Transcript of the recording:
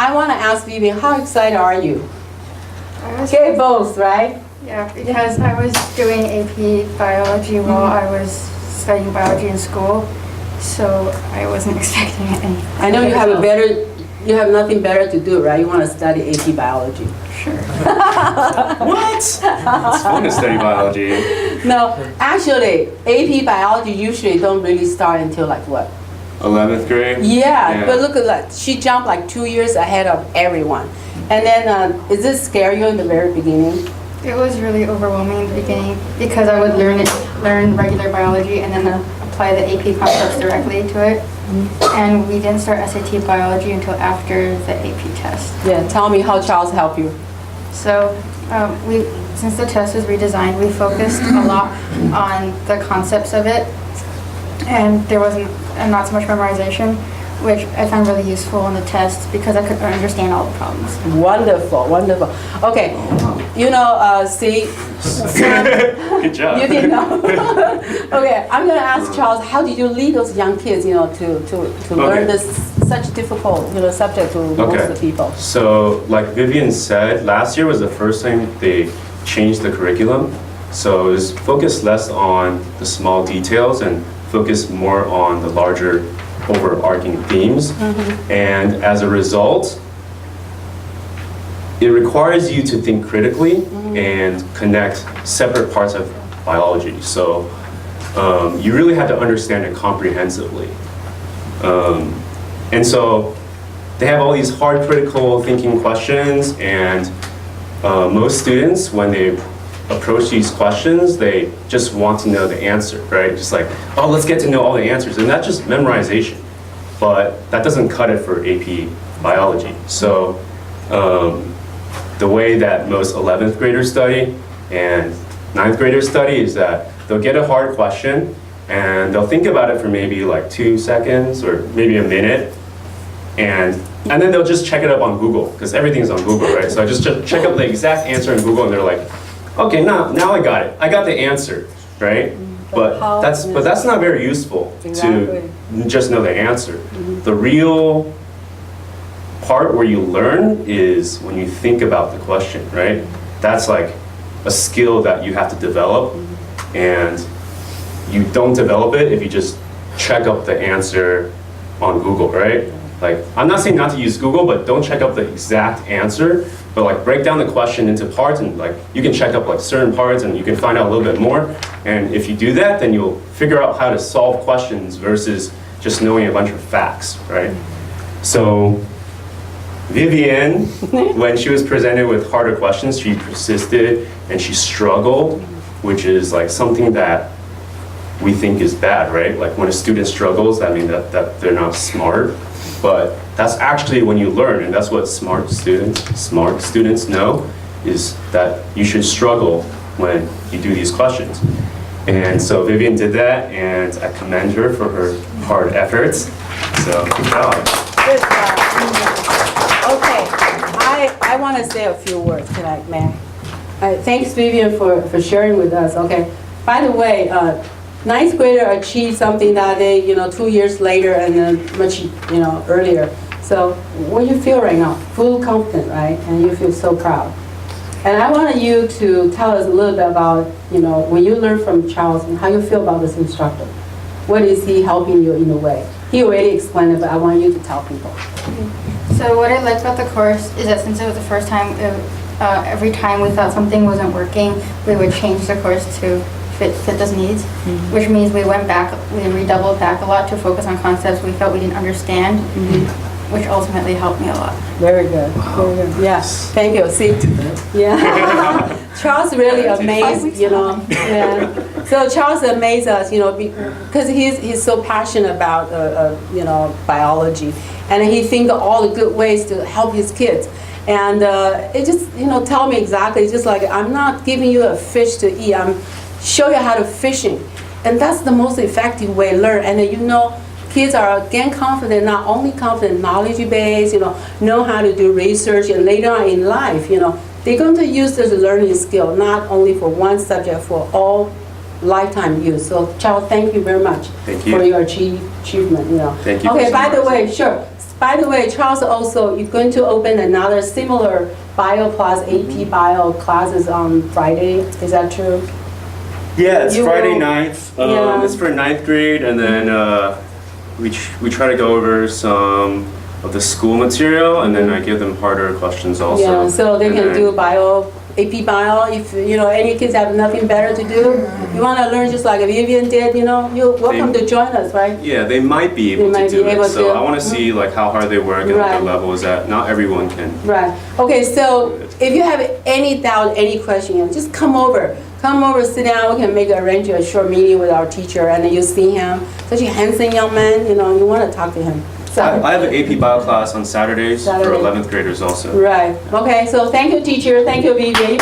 I want to ask Vivian, how excited are you? I was, Okay, both, right? yeah, because I was doing AP biology while I was studying biology in school, so I wasn't expecting any. I know you have nothing better to do, right? You want to study AP biology. Sure. What? It's fun to study biology. No, actually, AP biology usually don't really start until like what? 11th grade? Yeah, but look at that. She jumped like 2 years ahead of everyone. And then, is this scare you in the very beginning? It was really overwhelming in the beginning because I would learn regular biology and then apply the AP concepts directly to it. And we didn't start SAT biology until after the AP test. Yeah, tell me how Charles helped you. So since the test was redesigned, we focused a lot on the concepts of it, and there wasn't not so much memorization, which I found really useful in the test because I could understand all the problems. Wonderful, wonderful. Okay, see, Good job. you didn't know. Okay, I'm gonna ask Charles, how did you lead those young kids, to learn this such difficult, subject to most of the people? So, like Vivian said, last year was the first time they changed the curriculum. So it was focused less on the small details and focused more on the larger overarching themes. And as a result, it requires you to think critically and connect separate parts of biology. So you really have to understand it comprehensively. And so they have all these hard critical thinking questions, and most students, when they approach these questions, they just want to know the answer, right? Just like, oh, let's get to know all the answers. And that's just memorization. But that doesn't cut it for AP biology. So the way that most 11th graders study and 9th graders study is that they'll get a hard question and they'll think about it for maybe like 2 seconds or maybe a minute. And then they'll just check it up on Google, because everything's on Google, right? So I just check up the exact answer in Google and they're like, okay, now I got it. I got the answer, right? But that's not very useful to just know the answer. The real part where you learn is when you think about the question, right? That's like a skill that you have to develop, and you don't develop it if you just check up the answer on Google, right? Like, I'm not saying not to use Google, but don't check up the exact answer, but like break down the question into parts, and like you can check up like certain parts and you can find out a little bit more. And if you do that, then you'll figure out how to solve questions versus just knowing a bunch of facts, right? So Vivian, when she was presented with harder questions, she persisted and she struggled, which is like something that we think is bad, right? Like when a student struggles, that means that they're not smart. But that's actually when you learn, and that's what smart students know, is that you should struggle when you do these questions. And so Vivian did that, and I commend her for her hard efforts. So good job. Good job. Okay, I want to say a few words tonight, man. Thanks, Vivian, for sharing with us. Okay. By the way, 9th grader achieved something that they, 2 years later and then much, earlier. So what do you feel right now? Full confident, right? And you feel so proud. And I wanted you to tell us a little bit about, when you learn from Charles and how you feel about this instructor. What is he helping you in a way? He already explained it, but I want you to tell people. So what I liked about the course is that since it was the first time, every time we thought something wasn't working, we would change the course to fit those needs, which means we redoubled back a lot to focus on concepts we felt we didn't understand, which ultimately helped me a lot. Very good. Very good. Yeah. Thank you. See? Yeah. Charles really amazed, Yeah. So Charles amazed us, because he's so passionate about, biology, and he thinks of all the good ways to help his kids. And it just, tell me exactly. It's just like, I'm not giving you a fish to eat. I'm show you how to fishing, and that's the most effective way to learn. And kids are again confident, not only confident knowledge base, know how to do research, and later on in life, they're going to use this learning skill not only for one subject, for all lifetime use. So Charles, thank you very much for your achievement. Thank you. Okay, by the way, sure. By the way, Charles also, you're going to open another similar Bio plus AP Bio classes on Friday. Is that true? Yeah, it's You Friday will- 9th. Yeah. It's for 9th grade, and then we try to go over some of the school material, and then I give them harder questions also. Yeah, so they And can then- do bio, AP Bio. If any kids have nothing better to do, you want to learn just like Vivian did. You're welcome to join us, right? Yeah, they might be able They might to do be it. able So to. I want to see like how hard they work and what Right. their level is at. Not everyone can. Right. Okay, so if you have any doubt, any question, just come over. Come over, sit down. We can arrange a short meeting with our teacher, and then you see him. Such a handsome young man. You want to talk to him. So. I have an AP Bio class on Saturdays for Saturday. 11th graders also. Right. Okay, so thank you, teacher. Thank you, Vivian.